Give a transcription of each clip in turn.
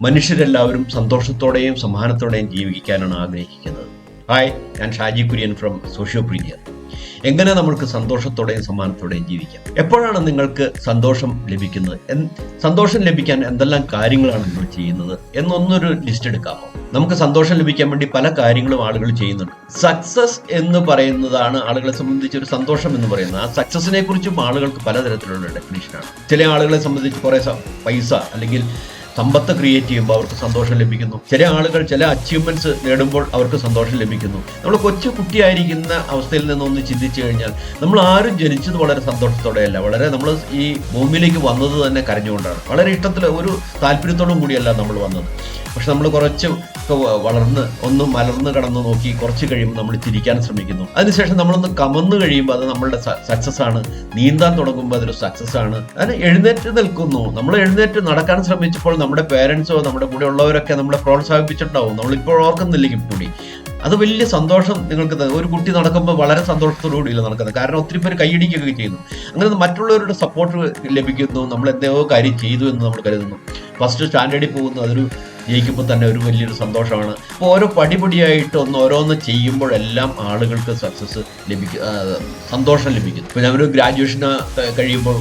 മനുഷ്യരെല്ലാവരും സന്തോഷത്തോടെയും സമാധാനത്തോടെയും ജീവിക്കാനാണ് ആഗ്രഹിക്കുന്നത്. ഹായ്, ഞാൻ ഷാജി കുര്യൻ ഫ്രം സോഷ്യോപ്രീനിയർ. എങ്ങനെ നമ്മൾക്ക് സന്തോഷത്തോടെയും സമാധാനത്തോടെയും ജീവിക്കാം? എപ്പോഴാണ് നിങ്ങൾക്ക് സന്തോഷം ലഭിക്കുന്നത്? സന്തോഷം ലഭിക്കാൻ എന്തെല്ലാം കാര്യങ്ങളാണ് നിങ്ങൾ ചെയ്യുന്നത് എന്നൊന്നൊരു ലിസ്റ്റ് എടുക്കാമോ? നമുക്ക് സന്തോഷം ലഭിക്കാൻ വേണ്ടി പല കാര്യങ്ങളും ആളുകൾ ചെയ്യുന്നുണ്ട്. സക്സസ് എന്ന് പറയുന്നതാണ് ആളുകളെ സംബന്ധിച്ച് ഒരു സന്തോഷം എന്ന് പറയുന്നത്. ആ സക്സസിനെ കുറിച്ചും ആളുകൾക്ക് പലതരത്തിലുള്ള ഡെഫിനിഷനാണ്. ചില ആളുകളെ സംബന്ധിച്ച് കുറെ പൈസ അല്ലെങ്കിൽ സമ്പത്ത് ക്രിയേറ്റ് ചെയ്യുമ്പോൾ അവർക്ക് സന്തോഷം ലഭിക്കുന്നു. ചില ആളുകൾ ചില അച്ചീവ്മെന്റ്സ് നേടുമ്പോൾ അവർക്ക് സന്തോഷം ലഭിക്കുന്നു. നമ്മൾ കൊച്ചു കുട്ടിയായിരിക്കുന്ന അവസ്ഥയിൽ നിന്നൊന്ന് ചിന്തിച്ചു കഴിഞ്ഞാൽ നമ്മൾ ആരും ജനിച്ചത് വളരെ സന്തോഷത്തോടെയല്ല, വളരെ നമ്മൾ ഈ ഭൂമിയിലേക്ക് വന്നത് തന്നെ കരഞ്ഞുകൊണ്ടാണ്. വളരെ ഇഷ്ടത്തിൽ ഒരു താല്പര്യത്തോടും കൂടിയല്ല നമ്മൾ വന്നത്. പക്ഷെ നമ്മൾ കുറച്ച് വളർന്ന് ഒന്ന് മലർന്ന് കടന്ന് നോക്കി കുറച്ച് കഴിയുമ്പോൾ നമ്മൾ ചിരിക്കാൻ ശ്രമിക്കുന്നു. അതിനുശേഷം നമ്മളൊന്ന് കമന്ന് കഴിയുമ്പോൾ അത് നമ്മളുടെ സക്സസ് ആണ്. നീന്താൻ തുടങ്ങുമ്പോൾ അതൊരു സക്സസ് ആണ്. അതിന് എഴുന്നേറ്റ് നിൽക്കുന്നു. നമ്മൾ എഴുന്നേറ്റ് നടക്കാൻ ശ്രമിച്ചപ്പോൾ നമ്മുടെ പേരൻസോ നമ്മുടെ കൂടെ ഉള്ളവരൊക്കെ നമ്മളെ പ്രോത്സാഹിപ്പിച്ചിട്ടുണ്ടാവും. നമ്മളിപ്പോൾ ഓർക്കുന്നില്ലെങ്കിൽ കൂടി അത് വലിയ സന്തോഷം നിങ്ങൾക്ക്. ഒരു കുട്ടി നടക്കുമ്പോൾ വളരെ സന്തോഷത്തോടു കൂടിയില്ല നടക്കുന്നത്, കാരണം ഒത്തിരി പേര് കൈയടിക്കുകയൊക്കെ ചെയ്യുന്നു. അങ്ങനെ മറ്റുള്ളവരുടെ സപ്പോർട്ട് ലഭിക്കുന്നു. നമ്മൾ എന്തെയോ കാര്യം ചെയ്തു എന്ന് നമ്മൾ കരുതുന്നു. ഫസ്റ്റ് സ്റ്റാൻഡേർഡിൽ പോകുന്നു, അതൊരു ജയിക്കുമ്പോൾ തന്നെ ഒരു വലിയൊരു സന്തോഷമാണ്. അപ്പോൾ ഓരോ പടിപടിയായിട്ട് ഓരോന്ന് ചെയ്യുമ്പോഴെല്ലാം ആളുകൾക്ക് സക്സസ് സന്തോഷം ലഭിക്കുന്നു. ഇപ്പോൾ ഞാനൊരു ഗ്രാജുവേഷന് കഴിയുമ്പോൾ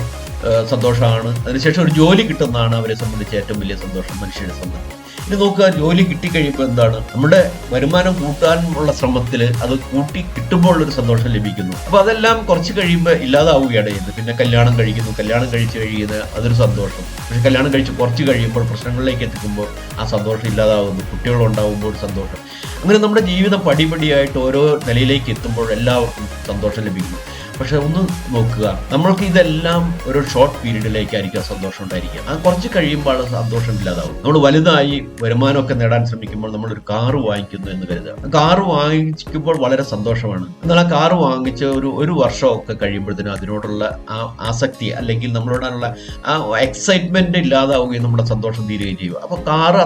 സന്തോഷമാണ്. അതിനുശേഷം ഒരു ജോലി കിട്ടുന്നതാണ് അവരെ സംബന്ധിച്ച് ഏറ്റവും വലിയ സന്തോഷം മനുഷ്യരെ സംബന്ധിച്ച്. ഇനി നോക്കുക, ജോലി കിട്ടിക്കഴിയുമ്പോൾ എന്താണ്, നമ്മുടെ വരുമാനം കൂട്ടാനുള്ള ശ്രമത്തിൽ അത് കൂട്ടി കിട്ടുമ്പോൾ ഒരു സന്തോഷം ലഭിക്കുന്നു. അപ്പോൾ അതെല്ലാം കുറച്ച് കഴിയുമ്പോൾ ഇല്ലാതാവുകയാണ് ചെയ്യുന്നത്. പിന്നെ കല്യാണം കഴിക്കുന്നു, കല്യാണം കഴിച്ച് കഴിയുന്നത് അതൊരു സന്തോഷം. പക്ഷെ കല്യാണം കഴിച്ച് കുറച്ച് കഴിയുമ്പോൾ പ്രശ്നങ്ങളിലേക്ക് എത്തിക്കുമ്പോൾ ആ സന്തോഷം ഇല്ലാതാവുന്നു. കുട്ടികളുണ്ടാവുമ്പോൾ ഒരു സന്തോഷം. അങ്ങനെ നമ്മുടെ ജീവിതം പടിപടിയായിട്ട് ഓരോ നിലയിലേക്ക് എത്തുമ്പോൾ എല്ലാവർക്കും സന്തോഷം ലഭിക്കുന്നു. പക്ഷെ ഒന്ന് നോക്കുക, നമ്മൾക്ക് ഇതെല്ലാം ഒരു ഷോർട്ട് പീരീഡിലേക്കായിരിക്കും സന്തോഷം ഉണ്ടായിരിക്കുക. അത് കുറച്ച് കഴിയുമ്പോൾ സന്തോഷം ഇല്ലാതാവും. നമ്മൾ വലുതായി വരുമാനമൊക്കെ നേടാൻ ശ്രമിക്കുമ്പോൾ നമ്മളൊരു കാറ് വാങ്ങിക്കുന്നു എന്ന് കരുതുക. കാറ് വാങ്ങിക്കുമ്പോൾ വളരെ സന്തോഷമാണ്. എന്നാൽ ആ കാറ് വാങ്ങിച്ച് ഒരു വർഷമൊക്കെ കഴിയുമ്പോഴത്തേനും അതിനോടുള്ള ആ ആസക്തി അല്ലെങ്കിൽ നമ്മളോടുള്ള ആ എക്സൈറ്റ്മെന്റ് ഇല്ലാതാവുകയും നമ്മുടെ സന്തോഷം തീരുകയും ചെയ്യും. അപ്പോൾ കാറ്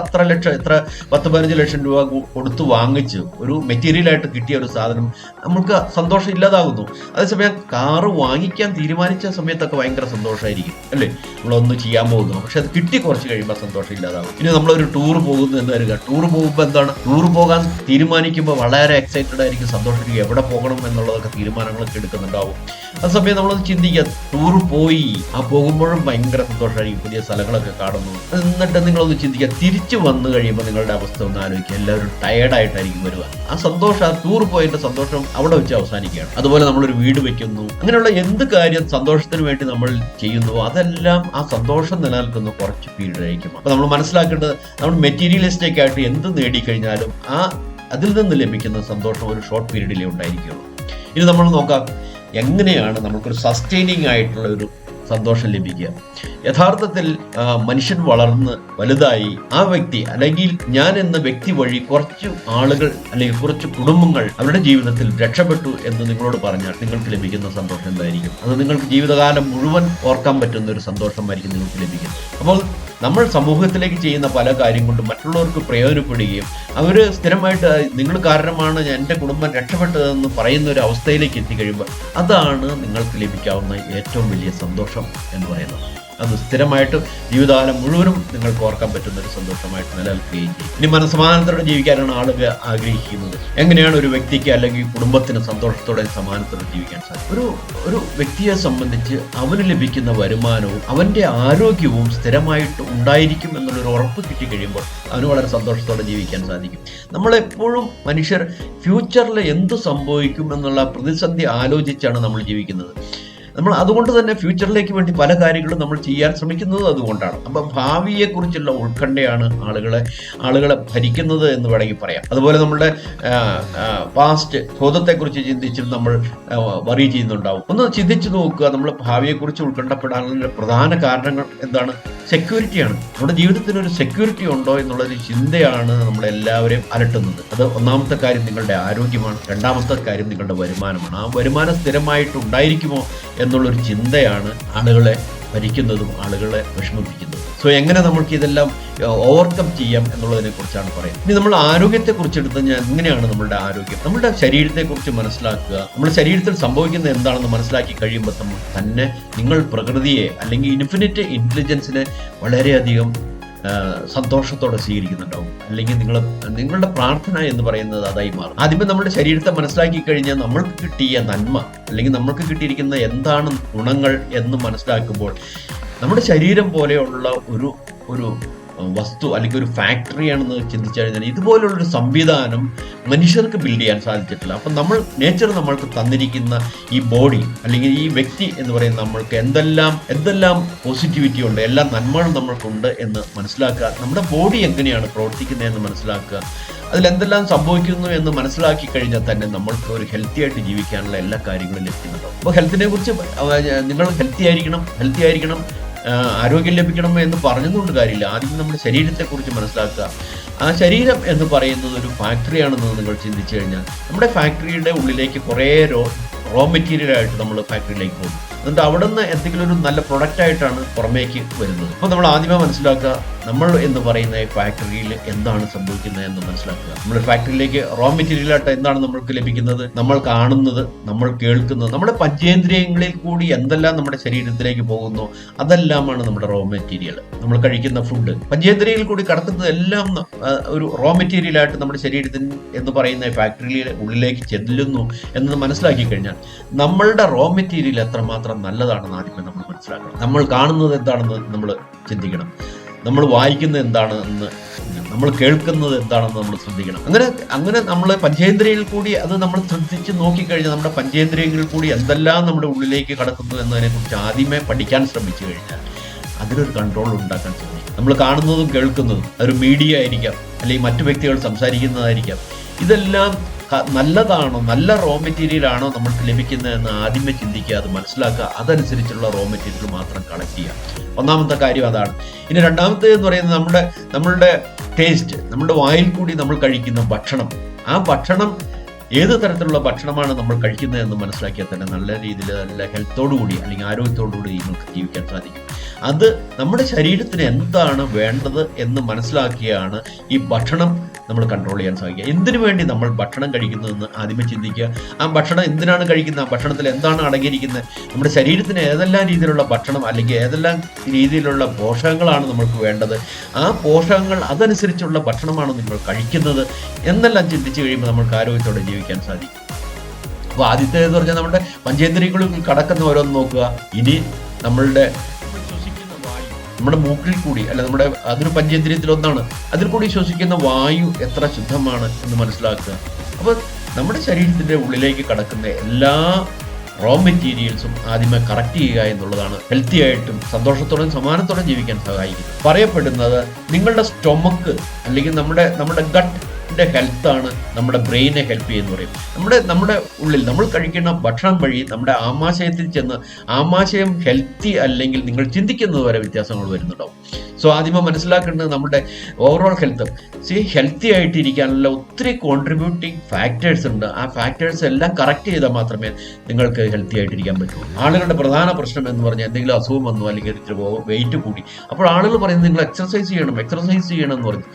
എത്ര 10-15 ലക്ഷം രൂപ കൊടുത്ത് വാങ്ങിച്ച് ഒരു മെറ്റീരിയലായിട്ട് കിട്ടിയ ഒരു സാധനം നമുക്ക് സന്തോഷം ഇല്ലാതാകുന്നു. അതേസമയം കാറ് വാങ്ങിക്കാൻ തീരുമാനിച്ച സമയത്തൊക്കെ ഭയങ്കര സന്തോഷമായിരിക്കും, അല്ലേ? നമ്മളൊന്നും ചെയ്യാൻ പോകുന്നു. പക്ഷെ അത് കിട്ടി കുറച്ച് കഴിയുമ്പോൾ സന്തോഷം ഇല്ലാതാവും. ഇനി നമ്മളൊരു ടൂർ പോകുന്നു എന്ന് വരിക. ടൂർ പോകുമ്പോൾ എന്താണ്, ടൂർ പോകാൻ തീരുമാനിക്കുമ്പോൾ വളരെ എക്സൈറ്റഡ് ആയിരിക്കും, സന്തോഷിക്കും. എവിടെ പോകണം എന്നുള്ളതൊക്കെ തീരുമാനങ്ങളൊക്കെ എടുക്കുന്നുണ്ടാവും. ആ സമയം നമ്മളൊന്ന് ചിന്തിക്കുക, ടൂർ പോയി ആ പോകുമ്പോഴും ഭയങ്കര സന്തോഷമായിരിക്കും, പുതിയ സ്ഥലങ്ങളൊക്കെ കാണുന്നു. എന്നിട്ട് നിങ്ങളൊന്ന് ചിന്തിക്കുക, തിരിച്ചു വന്നു കഴിയുമ്പോൾ നിങ്ങളുടെ അവസ്ഥ ഒന്ന് ആലോചിക്കുക. എല്ലാവരും ടയേർഡായിട്ടായിരിക്കും വരിക. ആ സന്തോഷം, ആ ടൂർ പോയതിന്റെ സന്തോഷം അവിടെ വെച്ച് അവസാനിക്കുകയാണ്. അതുപോലെ നമ്മളൊരു വീട് വെക്കുന്നു. അങ്ങനെയുള്ള എന്ത് കാര്യം സന്തോഷത്തിന് വേണ്ടി നമ്മൾ ചെയ്യുന്നുവോ അതെല്ലാം ആ സന്തോഷം നിലനിൽക്കുന്ന കുറച്ച് പീരീഡായിരിക്കും. അപ്പൊ നമ്മൾ മനസ്സിലാക്കേണ്ടത്, നമ്മൾ മെറ്റീരിയലിസ്റ്റിക് ആയിട്ട് എന്ത് നേടിക്കഴിഞ്ഞാലും അതിൽ നിന്ന് ലഭിക്കുന്ന സന്തോഷം ഒരു ഷോർട്ട് പീരീഡിലേ ഉണ്ടായിരിക്കുള്ളൂ. ഇനി നമ്മൾ നോക്കാം, എങ്ങനെയാണ് നമുക്കൊരു സസ്റ്റൈനിങ് ആയിട്ടുള്ള ഒരു സന്തോഷം ലഭിക്കുക. യഥാർത്ഥത്തിൽ മനുഷ്യൻ വളർന്ന് വലുതായി ആ വ്യക്തി അല്ലെങ്കിൽ ഞാൻ എന്ന വ്യക്തി വഴി കുറച്ച് ആളുകൾ അല്ലെങ്കിൽ കുറച്ച് കുടുംബങ്ങൾ അവരുടെ ജീവിതത്തിൽ രക്ഷപ്പെട്ടു എന്ന് നിങ്ങളോട് പറഞ്ഞാൽ നിങ്ങൾക്ക് ലഭിക്കുന്ന സന്തോഷം എന്തായിരിക്കും? അത് നിങ്ങൾക്ക് ജീവിതകാലം മുഴുവൻ ഓർക്കാൻ പറ്റുന്ന ഒരു സന്തോഷമായിരിക്കും നിങ്ങൾക്ക് ലഭിക്കുന്നത്. അപ്പോൾ നമ്മൾ സമൂഹത്തിലേക്ക് ചെയ്യുന്ന പല കാര്യം കൊണ്ട് മറ്റുള്ളവർക്ക് പ്രയോജനപ്പെടുകയും അവർ സ്ഥിരമായിട്ട് നിങ്ങൾ കാരണമാണ് എൻ്റെ കുടുംബം രക്ഷപ്പെട്ടതെന്ന് പറയുന്ന ഒരു അവസ്ഥയിലേക്ക് എത്തിക്കഴിയുമ്പോൾ അതാണ് നിങ്ങൾക്ക് ലഭിക്കാവുന്ന ഏറ്റവും വലിയ സന്തോഷം എന്ന് പറയുന്നത്. അത് സ്ഥിരമായിട്ട് ജീവിതകാലം മുഴുവനും നിങ്ങൾക്ക് ഓർക്കാൻ പറ്റുന്ന ഒരു സന്തോഷമായിട്ട് നിലനിൽക്കുകയും ചെയ്യും. ഇനി മനസ്സമാധാനത്തോടെ ജീവിക്കാനാണ് ആളുകൾ ആഗ്രഹിക്കുന്നത്. എങ്ങനെയാണ് ഒരു വ്യക്തിക്ക് അല്ലെങ്കിൽ കുടുംബത്തിന് സന്തോഷത്തോടെ സമാധാനത്തോടെ ജീവിക്കാൻ സാധിക്കും? ഒരു വ്യക്തിയെ സംബന്ധിച്ച് അവന് ലഭിക്കുന്ന വരുമാനവും അവൻ്റെ ആരോഗ്യവും സ്ഥിരമായിട്ട് ഉണ്ടായിരിക്കും എന്നുള്ളൊരു ഉറപ്പ് കിട്ടിക്കഴിയുമ്പോൾ അവന് വളരെ സന്തോഷത്തോടെ ജീവിക്കാൻ സാധിക്കും. നമ്മളെപ്പോഴും മനുഷ്യർ ഫ്യൂച്ചറിൽ എന്ത് സംഭവിക്കും എന്നുള്ള പ്രതിസന്ധി ആലോചിച്ചാണ് നമ്മൾ ജീവിക്കുന്നത്. നമ്മൾ അതുകൊണ്ട് തന്നെ ഫ്യൂച്ചറിലേക്ക് വേണ്ടി പല കാര്യങ്ങളും നമ്മൾ ചെയ്യാൻ ശ്രമിക്കുന്നത് അതുകൊണ്ടാണ്. അപ്പം ഭാവിയെക്കുറിച്ചുള്ള ഉത്കണ്ഠയാണ് ആളുകളെ ഭരിക്കുന്നത് എന്ന് വേണമെങ്കിൽ പറയാം. അതുപോലെ നമ്മുടെ പാസ്റ്റ് ഭൂതത്തെക്കുറിച്ച് ചിന്തിച്ചും നമ്മൾ വറി ചെയ്യുന്നുണ്ടാവും. ഒന്ന് ചിന്തിച്ചു നോക്കുക, നമ്മൾ ഭാവിയെക്കുറിച്ച് ഉത്കണ്ഠപ്പെടാനുള്ള പ്രധാന കാരണങ്ങൾ എന്താണ്? സെക്യൂരിറ്റിയാണ്. നമ്മുടെ ജീവിതത്തിന് ഒരു സെക്യൂരിറ്റി ഉണ്ടോ എന്നുള്ളൊരു ചിന്തയാണ് നമ്മളെല്ലാവരെയും അലട്ടുന്നത്. അത് ഒന്നാമത്തെ കാര്യം നിങ്ങളുടെ ആരോഗ്യമാണ്. രണ്ടാമത്തെ കാര്യം നിങ്ങളുടെ വരുമാനമാണ്. ആ വരുമാനം സ്ഥിരമായിട്ട് ഉണ്ടായിരിക്കുമോ എന്നുള്ളൊരു ചിന്തയാണ് ആളുകളെ ഭരിക്കുന്നതും ആളുകളെ വിഷമിപ്പിക്കുന്നതും. സോ എങ്ങനെ നമുക്ക് ഇതെല്ലാം ഓവർകം ചെയ്യാം എന്നുള്ളതിനെ കുറിച്ചാണ് പറയുന്നത്. ഇനി നമ്മൾ ആരോഗ്യത്തെക്കുറിച്ച് എടുത്ത് കഴിഞ്ഞാൽ എങ്ങനെയാണ് നമ്മളുടെ ആരോഗ്യം, നമ്മുടെ ശരീരത്തെക്കുറിച്ച് മനസ്സിലാക്കുക. നമ്മുടെ ശരീരത്തിൽ സംഭവിക്കുന്നത് എന്താണെന്ന് മനസ്സിലാക്കി കഴിയുമ്പോൾ തന്നെ നിങ്ങൾ പ്രകൃതിയെ അല്ലെങ്കിൽ ഇൻഫിനിറ്റ് ഇന്റലിജൻസിനെ വളരെയധികം സന്തോഷത്തോടെ സ്വീകരിക്കുന്നുണ്ടാവും. അല്ലെങ്കിൽ നിങ്ങളുടെ പ്രാർത്ഥന എന്ന് പറയുന്നത് അതായി മാറും. ആദ്യമേ നമ്മുടെ ശരീരത്തെ മനസ്സിലാക്കി കഴിഞ്ഞാൽ നമ്മൾക്ക് കിട്ടിയ നന്മ അല്ലെങ്കിൽ നമ്മൾക്ക് കിട്ടിയിരിക്കുന്ന എന്താണ് ഗുണങ്ങൾ എന്ന് മനസ്സിലാക്കുമ്പോൾ നമ്മുടെ ശരീരം പോലെയുള്ള ഒരു വസ്തു അല്ലെങ്കിൽ ഒരു ഫാക്ടറിയാണെന്ന് ചിന്തിച്ചു കഴിഞ്ഞാൽ ഇതുപോലുള്ളൊരു സംവിധാനം മനുഷ്യർക്ക് ബിൽഡ് ചെയ്യാൻ സാധിച്ചിട്ടില്ല. അപ്പം നേച്ചർ നമ്മൾക്ക് തന്നിരിക്കുന്ന ഈ ബോഡി അല്ലെങ്കിൽ ഈ വ്യക്തി എന്ന് പറയുന്ന നമ്മൾക്ക് എന്തെല്ലാം പോസിറ്റിവിറ്റി ഉണ്ട്, എല്ലാ നന്മകളും നമ്മൾക്കുണ്ട് എന്ന് മനസ്സിലാക്കുക. നമ്മുടെ ബോഡി എങ്ങനെയാണ് പ്രവർത്തിക്കുന്നതെന്ന് മനസ്സിലാക്കുക. അതിലെന്തെല്ലാം സംഭവിക്കുന്നു എന്ന് മനസ്സിലാക്കി കഴിഞ്ഞാൽ തന്നെ നമ്മൾക്ക് ഒരു ഹെൽത്തി ആയിട്ട് ജീവിക്കാനുള്ള എല്ലാ കാര്യങ്ങളും ലഭിക്കുന്നുണ്ടാവും. അപ്പോൾ ഹെൽത്തിനെ കുറിച്ച് നിങ്ങൾ ഹെൽത്തി ആയിരിക്കണം ആരോഗ്യം ലഭിക്കണം എന്ന് പറഞ്ഞതുകൊണ്ട് കാര്യമില്ല. ആദ്യം നമ്മുടെ ശരീരത്തെക്കുറിച്ച് മനസ്സിലാക്കുക. ആ ശരീരം എന്ന് പറയുന്നത് ഒരു ഫാക്ടറിയാണെന്ന് നിങ്ങൾ ചിന്തിച്ചു കഴിഞ്ഞാൽ നമ്മുടെ ഫാക്ടറിയുടെ ഉള്ളിലേക്ക് കുറേ റോ മെറ്റീരിയലായിട്ട് നമ്മൾ ഫാക്ടറിയിലേക്ക് പോകും. എന്നിട്ട് അവിടെ നിന്ന് എന്തെങ്കിലും ഒരു നല്ല പ്രൊഡക്റ്റായിട്ടാണ് പുറമേക്ക് വരുന്നത്. അപ്പോൾ നമ്മൾ ആദ്യമേ മനസ്സിലാക്കുക, നമ്മൾ എന്ന് പറയുന്ന ഈ ഫാക്ടറിയിൽ എന്താണ് സംഭവിക്കുന്നത് എന്ന് മനസ്സിലാക്കുക. നമ്മുടെ ഫാക്ടറിയിലേക്ക് റോ മെറ്റീരിയലായിട്ട് എന്താണ് നമ്മൾക്ക് ലഭിക്കുന്നത്? നമ്മൾ കാണുന്നത്, നമ്മൾ കേൾക്കുന്നത്, നമ്മുടെ പഞ്ചേന്ദ്രിയങ്ങളിൽ കൂടി എന്തെല്ലാം നമ്മുടെ ശരീരത്തിലേക്ക് പോകുന്നു അതെല്ലാമാണ് നമ്മുടെ റോ മെറ്റീരിയൽ. നമ്മൾ കഴിക്കുന്ന ഫുഡ് പഞ്ചേന്ദ്രിയയിൽ കൂടി കടത്തുന്നത് എല്ലാം ഒരു റോ മെറ്റീരിയലായിട്ട് നമ്മുടെ ശരീരത്തിന് എന്ന് പറയുന്ന ഫാക്ടറിയിൽ ഉള്ളിലേക്ക് ചെല്ലുന്നു എന്ന് മനസ്സിലാക്കി കഴിഞ്ഞാൽ നമ്മളുടെ റോ മെറ്റീരിയൽ എത്രമാത്രം നല്ലതാണെന്ന് ആദ്യമേ നമ്മൾ മനസ്സിലാക്കണം. നമ്മൾ കാണുന്നത് എന്താണെന്ന് നമ്മൾ ചിന്തിക്കണം. നമ്മൾ വായിക്കുന്നത് എന്താണെന്ന്, നമ്മൾ കേൾക്കുന്നത് എന്താണെന്ന് നമ്മൾ ശ്രദ്ധിക്കണം. അങ്ങനെ നമ്മൾ പഞ്ചേന്ദ്രിയയിൽ കൂടി അത് നമ്മൾ ശ്രദ്ധിച്ച് നോക്കിക്കഴിഞ്ഞാൽ നമ്മുടെ പഞ്ചേന്ദ്രിയങ്ങളിൽ കൂടി എന്തെല്ലാം നമ്മുടെ ഉള്ളിലേക്ക് കടക്കുന്നു എന്നതിനെക്കുറിച്ച് ആദ്യമേ പഠിക്കാൻ ശ്രമിച്ചു കഴിഞ്ഞാൽ അതിലൊരു കൺട്രോൾ ഉണ്ടാക്കാൻ ശ്രമിക്കും. നമ്മൾ കാണുന്നതും കേൾക്കുന്നതും അതൊരു മീഡിയ ആയിരിക്കാം, അല്ലെങ്കിൽ മറ്റു വ്യക്തികൾ സംസാരിക്കുന്നതായിരിക്കാം. ഇതെല്ലാം നല്ലതാണോ, നല്ല റോ മെറ്റീരിയൽ ആണോ നമ്മൾക്ക് ലഭിക്കുന്നതെന്ന് ആദ്യമേ ചിന്തിക്കുക, അത് മനസ്സിലാക്കുക, അതനുസരിച്ചുള്ള റോ മെറ്റീരിയൽ മാത്രം കളക്ട് ചെയ്യുക. ഒന്നാമത്തെ കാര്യം അതാണ്. ഇനി രണ്ടാമത്തെ എന്ന് പറയുന്നത് നമ്മളുടെ ടേസ്റ്റ്, നമ്മുടെ വായിൽ കൂടി നമ്മൾ കഴിക്കുന്ന ഭക്ഷണം. ആ ഭക്ഷണം ഏത് തരത്തിലുള്ള ഭക്ഷണമാണ് നമ്മൾ കഴിക്കുന്നതെന്ന് മനസ്സിലാക്കിയാൽ തന്നെ നല്ല രീതിയിൽ നല്ല ഹെൽത്തോടുകൂടി അല്ലെങ്കിൽ ആരോഗ്യത്തോടുകൂടി നിങ്ങൾക്ക് ജീവിക്കാൻ സാധിക്കും. അത് നമ്മുടെ ശരീരത്തിന് എന്താണ് വേണ്ടത് എന്ന് മനസ്സിലാക്കിയാണ് ഈ ഭക്ഷണം നമ്മൾ കൺട്രോൾ ചെയ്യാൻ സാധിക്കുക. എന്തിനു വേണ്ടി നമ്മൾ ഭക്ഷണം കഴിക്കുന്നതെന്ന് ആദ്യമേ ചിന്തിക്കുക. ആ ഭക്ഷണം എന്തിനാണ് കഴിക്കുന്നത്, ആ ഭക്ഷണത്തിൽ എന്താണ് അടങ്ങിയിരിക്കുന്നത്, നമ്മുടെ ശരീരത്തിന് ഏതെല്ലാം രീതിയിലുള്ള ഭക്ഷണം അല്ലെങ്കിൽ ഏതെല്ലാം രീതിയിലുള്ള പോഷകങ്ങളാണ് നമ്മൾക്ക് വേണ്ടത്, ആ പോഷകങ്ങൾ അതനുസരിച്ചുള്ള ഭക്ഷണമാണ് നിങ്ങൾ കഴിക്കുന്നത് എന്നെല്ലാം ചിന്തിച്ചു കഴിയുമ്പോൾ നമ്മൾക്ക് ആരോഗ്യത്തോടെ ജീവിക്കാൻ സാധിക്കും. അപ്പോൾ ആദ്യത്തേതെന്ന് പറഞ്ഞാൽ നമ്മുടെ പഞ്ചേന്ദ്രിയങ്ങളിൽ കടക്കുന്ന ഓരോന്ന് നോക്കുക. ഇനി നമ്മുടെ മൂക്കിൽ കൂടി അല്ല അതൊരു പഞ്ചേന്ദ്രിയത്തിൽ ഒന്നാണ്, അതിൽ കൂടി ശ്വസിക്കുന്ന വായു എത്ര ശുദ്ധമാണ് എന്ന് മനസ്സിലാക്കുക. അപ്പോൾ നമ്മുടെ ശരീരത്തിൻ്റെ ഉള്ളിലേക്ക് കടക്കുന്ന എല്ലാ റോ മെറ്റീരിയൽസും ആദ്യമേ കറക്റ്റ് ചെയ്യുക എന്നുള്ളതാണ് ഹെൽത്തി ആയിട്ടും സന്തോഷത്തോടെയും സമാധാനത്തോടെയും ജീവിക്കാൻ സഹായിക്കുന്നത്. പറയപ്പെടുന്നത് നിങ്ങളുടെ സ്റ്റൊമക്ക് അല്ലെങ്കിൽ നമ്മുടെ ഗട്ട് ഹെൽത്താണ് നമ്മുടെ ബ്രെയിനെ ഹെൽപ്പ് ചെയ്യുന്നു പറയും. നമ്മുടെ ഉള്ളിൽ നമ്മൾ കഴിക്കുന്ന ഭക്ഷണം വഴി നമ്മുടെ ആമാശയത്തിൽ ചെന്ന് ആമാശയം ഹെൽത്തി അല്ലെങ്കിൽ നിങ്ങൾ ചിന്തിക്കുന്നത് വരെ വ്യത്യാസങ്ങൾ വരുന്നുണ്ടാവും. സോ ആദ്യമേ മനസ്സിലാക്കേണ്ടത് നമ്മുടെ ഓവറോൾ ഹെൽത്തി ആയിട്ടിരിക്കാനുള്ള ഒത്തിരി കോൺട്രിബ്യൂട്ടിങ് ഫാക്ടേഴ്സ് ഉണ്ട്. ആ ഫാക്ടേഴ്സ് എല്ലാം കറക്റ്റ് ചെയ്താൽ മാത്രമേ നിങ്ങൾക്ക് ഹെൽത്തി ആയിട്ടിരിക്കാൻ പറ്റൂ. ആളുകളുടെ പ്രധാന പ്രശ്നം എന്ന് പറഞ്ഞാൽ എന്തെങ്കിലും അസുഖം വന്നു അല്ലെങ്കിൽ വെയിറ്റ് കൂടി, അപ്പോൾ ആളുകൾ പറയുന്നത് നിങ്ങൾ എക്സർസൈസ് ചെയ്യണം എന്ന് പറഞ്ഞു.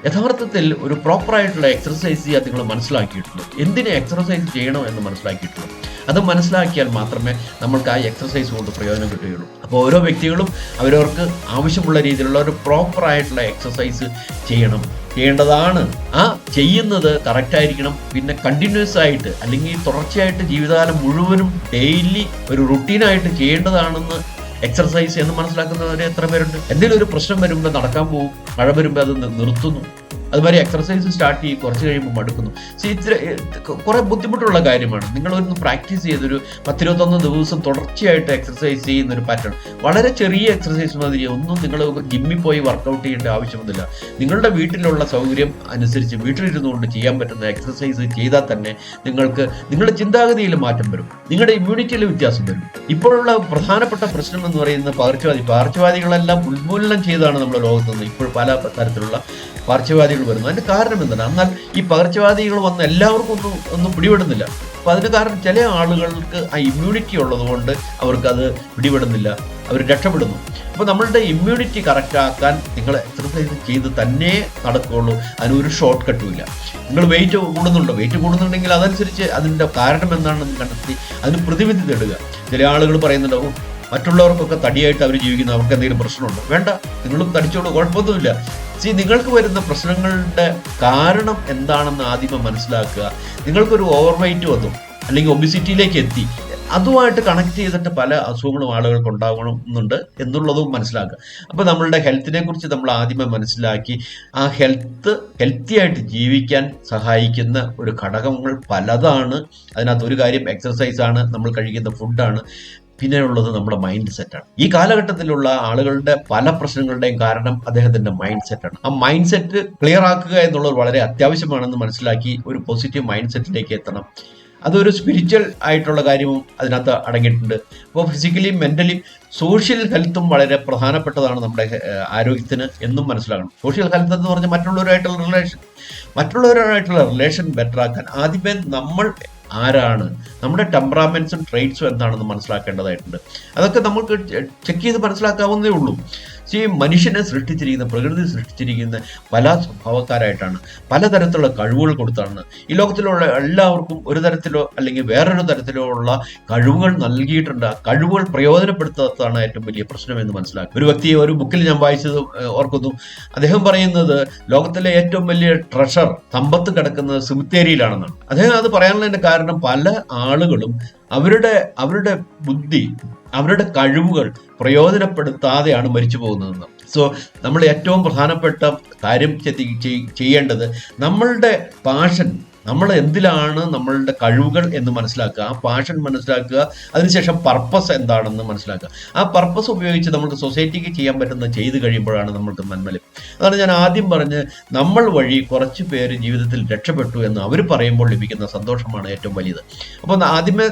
യഥാർത്ഥത്തിൽ ഒരു പ്രോപ്പറായിട്ടുള്ള എക്സർസൈസ് ചെയ്യാൻ നിങ്ങൾ മനസ്സിലാക്കിയിട്ടുള്ളൂ. എന്തിനെ എക്സർസൈസ് ചെയ്യണം എന്ന് മനസ്സിലാക്കിയിട്ടുള്ളൂ. അത് മനസ്സിലാക്കിയാൽ മാത്രമേ നമ്മൾക്ക് ആ എക്സർസൈസ് കൊണ്ട് പ്രയോജനം കിട്ടുകയുള്ളൂ. അപ്പോൾ ഓരോ വ്യക്തികളും അവരവർക്ക് ആവശ്യമുള്ള രീതിയിലുള്ള ഒരു പ്രോപ്പറായിട്ടുള്ള എക്സർസൈസ് ചെയ്യേണ്ടതാണ്. ആ ചെയ്യുന്നത് കറക്റ്റായിരിക്കണം. പിന്നെ കണ്ടിന്യൂസ് ആയിട്ട് അല്ലെങ്കിൽ തുടർച്ചയായിട്ട് ജീവിതകാലം മുഴുവനും ഡെയിലി ഒരു റുട്ടീനായിട്ട് ചെയ്യേണ്ടതാണെന്ന് എക്സർസൈസ് എന്ന് മനസ്സിലാക്കുന്നവരെ എത്ര പേരുണ്ട്? എന്തെങ്കിലും ഒരു പ്രശ്നം വരുമ്പോൾ നടക്കാൻ പോകും, മഴ വരുമ്പോൾ അത് നിർത്തുന്നു. അതുമാതിരി എക്സർസൈസ് സ്റ്റാർട്ട് ചെയ്യും, കുറച്ച് കഴിയുമ്പോൾ മടുക്കുന്നു. കുറേ ബുദ്ധിമുട്ടുള്ള കാര്യമാണ്. നിങ്ങളൊന്ന് പ്രാക്ടീസ് ചെയ്തൊരു 10-21 ദിവസം തുടർച്ചയായിട്ട് എക്സർസൈസ് ചെയ്യുന്നൊരു പാറ്റേൺ, വളരെ ചെറിയ എക്സർസൈസ് മാതിരി ഒന്നും നിങ്ങൾ ജിമ്മിൽ പോയി വർക്കൗട്ട് ചെയ്യേണ്ട ആവശ്യമൊന്നുമില്ല. നിങ്ങളുടെ വീട്ടിലുള്ള സൗകര്യം അനുസരിച്ച് വീട്ടിലിരുന്നുകൊണ്ട് ചെയ്യാൻ പറ്റുന്ന എക്സർസൈസ് ചെയ്താൽ തന്നെ നിങ്ങൾക്ക് നിങ്ങളുടെ ചിന്താഗതിയിൽ മാറ്റം വരും, നിങ്ങളുടെ ഇമ്മ്യൂണിറ്റിയിൽ വ്യത്യാസം വരും. ഇപ്പോഴുള്ള പ്രധാനപ്പെട്ട പ്രശ്നം എന്ന് പറയുന്നത് പകർച്ചവ്യാധികളെല്ലാം ഉന്മൂലനം ചെയ്താണ് നമ്മുടെ ലോകത്ത് നിന്ന് ഇപ്പോൾ പല തരത്തിലുള്ള പകർച്ചവ്യാധികൾ വരുന്നു. അതിൻ്റെ കാരണം എന്താണ്? എന്നാൽ ഈ പകർച്ചവ്യാധികൾ വന്ന് എല്ലാവർക്കും ഒന്നും പിടിപെടുന്നില്ല. അപ്പോൾ അതിന് കാരണം ചില ആളുകൾക്ക് ആ ഇമ്മ്യൂണിറ്റി ഉള്ളതുകൊണ്ട് അവർക്കത് പിടിപെടുന്നില്ല, അവർ രക്ഷപ്പെടുന്നു. അപ്പോൾ നമ്മളുടെ ഇമ്മ്യൂണിറ്റി കറക്റ്റ് ആക്കാൻ നിങ്ങൾ എക്സർസൈസ് ചെയ്ത് തന്നെ നടക്കുകയുള്ളൂ. അതിനൊരു ഷോർട്ട് കട്ടുമില്ല. നിങ്ങൾ വെയിറ്റ് കൂടുന്നുണ്ടെങ്കിൽ അതനുസരിച്ച് അതിൻ്റെ കാരണം എന്താണെന്ന് കണ്ടെത്തി അതിന് പ്രതിവിധി തേടുക. ചില ആളുകൾ പറയുന്നുണ്ടാവും, മറ്റുള്ളവർക്കൊക്കെ തടിയായിട്ട് അവർ ജീവിക്കുന്നു, അവർക്ക് എന്തെങ്കിലും പ്രശ്നമുണ്ടോ? വേണ്ട, നിങ്ങളും തടിച്ചോളൂ, കുഴപ്പമൊന്നുമില്ല. നിങ്ങൾക്ക് വരുന്ന പ്രശ്നങ്ങളുടെ കാരണം എന്താണെന്ന് ആദ്യമേ മനസ്സിലാക്കുക. നിങ്ങൾക്കൊരു ഓവർ വെയിറ്റ് വന്നു അല്ലെങ്കിൽ ഒബിസിറ്റിയിലേക്ക് എത്തി, അതുമായിട്ട് കണക്ട് ചെയ്തിട്ട് പല അസുഖങ്ങളും ആളുകൾക്ക് ഉണ്ടാകണമെന്നുണ്ട് എന്നുള്ളതും മനസ്സിലാക്കുക. അപ്പോൾ നമ്മളുടെ ഹെൽത്തിനെ കുറിച്ച് നമ്മൾ ആദ്യമേ മനസ്സിലാക്കി ആ ഹെൽത്തി ആയിട്ട് ജീവിക്കാൻ സഹായിക്കുന്ന ഒരു ഘടകങ്ങൾ പലതാണ്. അതിനകത്ത് ഒരു കാര്യം എക്സർസൈസാണ്, നമ്മൾ കഴിക്കുന്ന ഫുഡാണ്, പിന്നെ ഉള്ളത് നമ്മുടെ മൈൻഡ് സെറ്റാണ്. ഈ കാലഘട്ടത്തിലുള്ള ആളുകളുടെ പല പ്രശ്നങ്ങളുടെയും കാരണം അദ്ദേഹത്തിന്റെ മൈൻഡ് സെറ്റാണ്. ആ മൈൻഡ് സെറ്റ് ക്ലിയർ ആക്കുക എന്നുള്ളത് വളരെ അത്യാവശ്യമാണെന്ന് മനസ്സിലാക്കി ഒരു പോസിറ്റീവ് മൈൻഡ് സെറ്റിലേക്ക് എത്തണം. അതൊരു സ്പിരിച്വൽ ആയിട്ടുള്ള കാര്യവും അതിനകത്ത് അടങ്ങിയിട്ടുണ്ട്. അപ്പോൾ ഫിസിക്കലിയും മെൻ്റലിയും സോഷ്യൽ ഹെൽത്തും വളരെ പ്രധാനപ്പെട്ടതാണ് നമ്മുടെ ആരോഗ്യത്തിന് എന്നും മനസ്സിലാക്കണം. സോഷ്യൽ ഹെൽത്ത് എന്ന് പറഞ്ഞാൽ മറ്റുള്ളവരുമായിട്ടുള്ള റിലേഷൻ ബെറ്റർ ആക്കാൻ ആദ്യമേ നമ്മൾ ആരാണ്, നമ്മുടെ ടെമ്പറാമെൻറ്റ്സും ട്രെയ്റ്റ്സും എന്താണെന്ന് മനസ്സിലാക്കേണ്ടതായിട്ടുണ്ട്. അതൊക്കെ നമുക്ക് ചെക്ക് ചെയ്ത് മനസ്സിലാക്കാവുന്നതേ ഉള്ളൂ. മനുഷ്യനെ സൃഷ്ടിച്ചിരിക്കുന്ന, പ്രകൃതി സൃഷ്ടിച്ചിരിക്കുന്ന പല സ്വഭാവക്കാരായിട്ടാണ്, പലതരത്തിലുള്ള കഴിവുകൾ കൊടുത്താണ്. ഈ ലോകത്തിലുള്ള എല്ലാവർക്കും ഒരു തരത്തിലോ അല്ലെങ്കിൽ വേറൊരു തരത്തിലോ ഉള്ള കഴിവുകൾ നൽകിയിട്ടുണ്ട്. ആ കഴിവുകൾ പ്രയോജനപ്പെടുത്താത്തതാണ് ഏറ്റവും വലിയ പ്രശ്നമെന്ന് മനസ്സിലാക്കുക. ഒരു വ്യക്തി ഒരു ബുക്കിൽ ഞാൻ വായിച്ചത് ഓർക്കുന്നു. അദ്ദേഹം പറയുന്നത് ലോകത്തിലെ ഏറ്റവും വലിയ ട്രഷർ, സമ്പത്ത് കിടക്കുന്നത് സിമിത്തേരിയിലാണെന്നാണ്. അദ്ദേഹം അത് പറയാനുള്ളതിന്റെ കാരണം പല ആളുകളും അവരുടെ ബുദ്ധി, അവരുടെ കഴിവുകൾ പ്രയോജനപ്പെടുത്താതെയാണ് മരിച്ചു പോകുന്നതെന്ന്. നമ്മൾ ഏറ്റവും പ്രധാനപ്പെട്ട കാര്യം ചെയ്യേണ്ടത് നമ്മളുടെ പാഷൻ, നമ്മൾ എന്തിലാണ് നമ്മളുടെ കഴിവുകൾ എന്ന് മനസ്സിലാക്കുക, ആ പാഷൻ മനസ്സിലാക്കുക, അതിനുശേഷം പർപ്പസ് എന്താണെന്ന് മനസ്സിലാക്കുക. ആ പർപ്പസ് ഉപയോഗിച്ച് നമുക്ക് സൊസൈറ്റിക്ക് ചെയ്യാൻ പറ്റുന്ന ചെയ്ത് കഴിയുമ്പോഴാണ് നമ്മൾക്ക് നന്മ. അതാണ് ഞാൻ ആദ്യം പറഞ്ഞ്, നമ്മൾ വഴി കുറച്ച് പേര് ജീവിതത്തിൽ രക്ഷപ്പെട്ടു എന്ന് അവർ പറയുമ്പോൾ ലഭിക്കുന്ന സന്തോഷമാണ് ഏറ്റവും വലിയത്. അപ്പോൾ ആദ്യമേ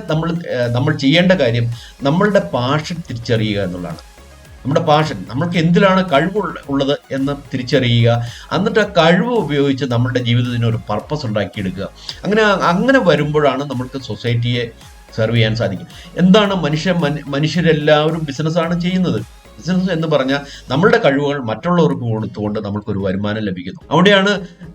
നമ്മൾ ചെയ്യേണ്ട കാര്യം നമ്മളുടെ പാഷൻ തിരിച്ചറിയുക എന്നുള്ളതാണ്. നമ്മുടെ പാഷൻ, നമ്മൾക്ക് എന്തിലാണ് കഴിവുള്ളത് എന്ന് തിരിച്ചറിയുക. എന്നിട്ട് ആ കഴിവ് ഉപയോഗിച്ച് നമ്മുടെ ജീവിതത്തിന് ഒരു പർപ്പസ് ഉണ്ടാക്കിയെടുക്കുക. അങ്ങനെ വരുമ്പോഴാണ് നമ്മൾക്ക് സൊസൈറ്റിയെ സെർവ് ചെയ്യാൻ സാധിക്കും. എന്താണ് മനുഷ്യരെല്ലാവരും ബിസിനസ്സാണ് ചെയ്യുന്നത്. ബിസിനസ് എന്ന് പറഞ്ഞാൽ നമ്മളുടെ കഴിവുകൾ മറ്റുള്ളവർക്ക് കൊടുത്തുകൊണ്ട് നമ്മൾക്കൊരു വരുമാനം ലഭിക്കുന്നു. അവിടെയാണ്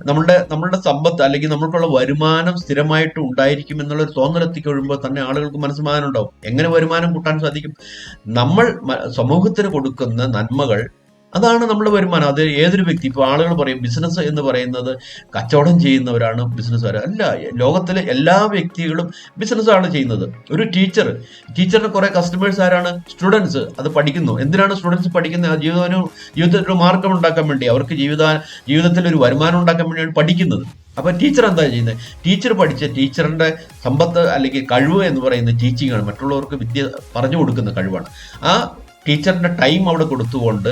നമ്മളുടെ സമ്പത്ത് അല്ലെങ്കിൽ നമ്മൾക്കുള്ള വരുമാനം സ്ഥിരമായിട്ട് ഉണ്ടായിരിക്കും എന്നുള്ളൊരു തോന്നലെത്തി കഴിയുമ്പോൾ തന്നെ ആളുകൾക്ക് മനസ്സമാധാനം ഉണ്ടാവും. എങ്ങനെ വരുമാനം കൂട്ടാൻ സാധിക്കും? നമ്മൾ സമൂഹത്തിന് കൊടുക്കുന്ന നന്മകൾ, അതാണ് നമ്മുടെ വരുമാനം. അത് ഏതൊരു വ്യക്തി, ഇപ്പോൾ ആളുകൾ പറയും ബിസിനസ് എന്ന് പറയുന്നത് കച്ചവടം ചെയ്യുന്നവരാണ് ബിസിനസ്സുകാർ. അല്ല, ലോകത്തിലെ എല്ലാ വ്യക്തികളും ബിസിനസ്സാണ് ചെയ്യുന്നത്. ഒരു ടീച്ചറിന് കുറെ കസ്റ്റമേഴ്സ് ആരാണ്? സ്റ്റുഡൻസ്. അത് പഠിക്കുന്നു. എന്തിനാണ് സ്റ്റുഡൻസ് പഠിക്കുന്നത്? ജീവിതത്തിൽ ഒരു മാർഗം ഉണ്ടാക്കാൻ വേണ്ടി, അവർക്ക് ജീവിതത്തിൽ ഒരു വരുമാനം ഉണ്ടാക്കാൻ വേണ്ടിയാണ് പഠിക്കുന്നത്. അപ്പൊ ടീച്ചർ എന്താ ചെയ്യുന്നത്? ടീച്ചർ പഠിച്ച ടീച്ചറിന്റെ സമ്പത്ത് അല്ലെങ്കിൽ കഴിവ് എന്ന് പറയുന്നത് ടീച്ചിങ് ആണ്. മറ്റുള്ളവർക്ക് വിദ്യ പറഞ്ഞു കൊടുക്കുന്ന കഴിവാണ്. ആ ടീച്ചറിന്റെ ടൈം അവിടെ കൊടുത്തുകൊണ്ട്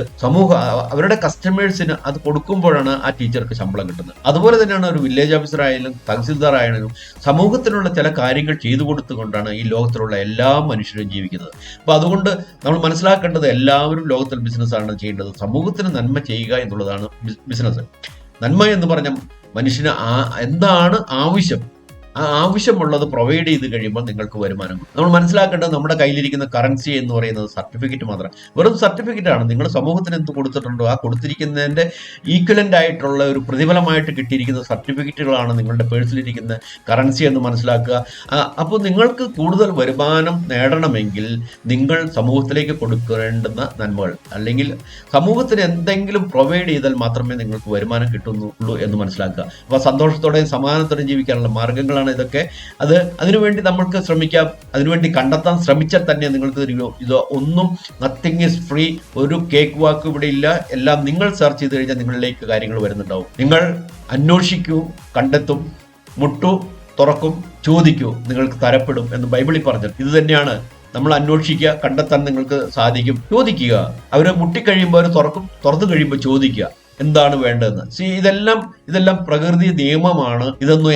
അവരുടെ കസ്റ്റമേഴ്സിന് അത് കൊടുക്കുമ്പോഴാണ് ആ ടീച്ചർക്ക് ശമ്പളം കിട്ടുന്നത്. അതുപോലെ തന്നെയാണ് ഒരു വില്ലേജ് ഓഫീസർ ആയാലും തഹസിൽദാർ ആയാലും സമൂഹത്തിനുള്ള ചില കാര്യങ്ങൾ ചെയ്തു കൊടുത്തുകൊണ്ടാണ് ഈ ലോകത്തിലുള്ള എല്ലാ മനുഷ്യരും ജീവിക്കുന്നത്. അപ്പൊ അതുകൊണ്ട് നമ്മൾ മനസ്സിലാക്കേണ്ടത്, എല്ലാവരും ലോകത്തിൽ ബിസിനസ്സാണ് ചെയ്യേണ്ടത്. സമൂഹത്തിന് നന്മ ചെയ്യുക എന്നുള്ളതാണ് ബിസിനസ്. നന്മ എന്ന് പറഞ്ഞാൽ മനുഷ്യന് എന്താണ് ആവശ്യം, ആ ആവശ്യമുള്ളത് പ്രൊവൈഡ് ചെയ്ത് കഴിയുമ്പോൾ നിങ്ങൾക്ക് വരുമാനം കിട്ടും. നമ്മൾ മനസ്സിലാക്കേണ്ടത്, നമ്മുടെ കയ്യിലിരിക്കുന്ന കറൻസി എന്ന് പറയുന്നത് സർട്ടിഫിക്കറ്റ് മാത്രം, വെറും സർട്ടിഫിക്കറ്റ് ആണ്. നിങ്ങൾ സമൂഹത്തിന് എന്ത് കൊടുത്തിട്ടുണ്ടോ ആ കൊടുത്തിരിക്കുന്നതിൻ്റെ ഈക്വലൻ്റ് ആയിട്ടുള്ള ഒരു പ്രതിഫലമായിട്ട് കിട്ടിയിരിക്കുന്ന സർട്ടിഫിക്കറ്റുകളാണ് നിങ്ങളുടെ പേഴ്സിലിരിക്കുന്ന കറൻസി എന്ന് മനസ്സിലാക്കുക. അപ്പോൾ നിങ്ങൾക്ക് കൂടുതൽ വരുമാനം നേടണമെങ്കിൽ നിങ്ങൾ സമൂഹത്തിലേക്ക് കൊടുക്കേണ്ടുന്ന നന്മകൾ അല്ലെങ്കിൽ സമൂഹത്തിന് എന്തെങ്കിലും പ്രൊവൈഡ് ചെയ്താൽ മാത്രമേ നിങ്ങൾക്ക് വരുമാനം കിട്ടുന്നുള്ളൂ എന്ന് മനസ്സിലാക്കുക. അപ്പോൾ സന്തോഷത്തോടെയും സമാധാനത്തോടെയും ജീവിക്കാനുള്ള മാർഗങ്ങളാണ് ഇതൊക്കെ. അതിനുവേണ്ടി നമ്മൾക്ക് ശ്രമിക്കാം. അതിനുവേണ്ടി കണ്ടെത്താൻ ശ്രമിച്ചാൽ തന്നെ നിങ്ങൾക്ക് ഇത് ഒന്നും, നത്തിങ് ഈസ് ഫ്രീ. ഒരു കേക്ക് വാക്ക് ഇവിടെ ഇല്ല. എല്ലാം നിങ്ങൾ സെർച്ച് ചെയ്ത് കഴിഞ്ഞാൽ നിങ്ങളിലേക്ക് കാര്യങ്ങൾ വരുന്നുണ്ടാവും. നിങ്ങൾ അന്വേഷിക്കൂ, കണ്ടെത്തും, മുട്ടു, തുറക്കും, ചോദിക്കൂ, നിങ്ങൾക്ക് തരപ്പെടും എന്ന് ബൈബിളിൽ പറഞ്ഞു. ഇത് തന്നെയാണ്. നമ്മൾ അന്വേഷിക്കുക, കണ്ടെത്താൻ നിങ്ങൾക്ക് സാധിക്കും. ചോദിക്കുക, അവരെ മുട്ടിക്കഴിയുമ്പോൾ അവർ തുറക്കും, തുറന്നു കഴിയുമ്പോൾ ചോദിക്കുക എന്താണ് വേണ്ടതെന്ന്. ഇതെല്ലാം പ്രകൃതി നിയമമാണ്. ഇതൊന്നും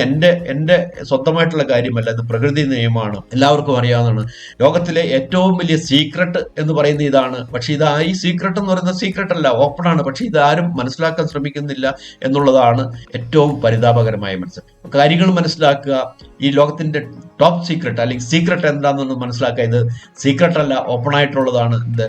എൻ്റെ സ്വന്തമായിട്ടുള്ള കാര്യമല്ല, ഇത് പ്രകൃതി നിയമമാണ്. എല്ലാവർക്കും അറിയാവുന്നതാണ്. ലോകത്തിലെ ഏറ്റവും വലിയ സീക്രട്ട് എന്ന് പറയുന്ന ഇതാണ്. പക്ഷെ ഈ സീക്രട്ട് എന്ന് പറയുന്ന സീക്രട്ട് അല്ല, ഓപ്പൺ ആണ്. പക്ഷെ ഇതാരും മനസ്സിലാക്കാൻ ശ്രമിക്കുന്നില്ല എന്നുള്ളതാണ് ഏറ്റവും പരിതാപകരമായ കാര്യങ്ങൾ മനസ്സിലാക്കുക. ഈ ലോകത്തിന്റെ ടോപ്പ് സീക്രട്ട് അല്ലെങ്കിൽ സീക്രട്ട് എന്താണെന്ന് മനസ്സിലാക്കുക. ഇത് സീക്രട്ട് അല്ല, ഓപ്പൺ ആയിട്ടുള്ളതാണ്. ഇത്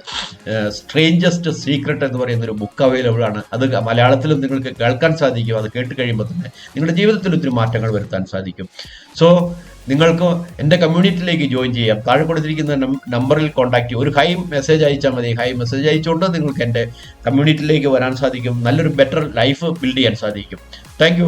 സ്ട്രേഞ്ചസ്റ്റ് സീക്രട്ട് എന്ന് പറയുന്ന ഒരു ബുക്ക് അവൈലബിൾ ആണ്. അത് മലയാളത്തിലും നിങ്ങൾക്ക് കേൾക്കാൻ സാധിക്കും. അത് കേട്ട് കഴിയുമ്പോൾ തന്നെ നിങ്ങളുടെ ജീവിതത്തിൽ ഒത്തിരി മാറ്റങ്ങൾ വരുത്താൻ സാധിക്കും. നിങ്ങൾക്ക് എൻ്റെ കമ്മ്യൂണിറ്റിയിലേക്ക് ജോയിൻ ചെയ്യാം. താഴെ കൊടുത്തിരിക്കുന്ന നമ്പറിൽ കോൺടാക്ട് ചെയ്യും. ഒരു ഹൈ മെസ്സേജ് അയച്ചാൽ മതി. ഹൈ മെസ്സേജ് അയച്ചുകൊണ്ട് നിങ്ങൾക്ക് എൻ്റെ കമ്മ്യൂണിറ്റിയിലേക്ക് വരാൻ സാധിക്കും. നല്ലൊരു ബെറ്റർ ലൈഫ് ബിൽഡ് ചെയ്യാൻ സാധിക്കും. താങ്ക്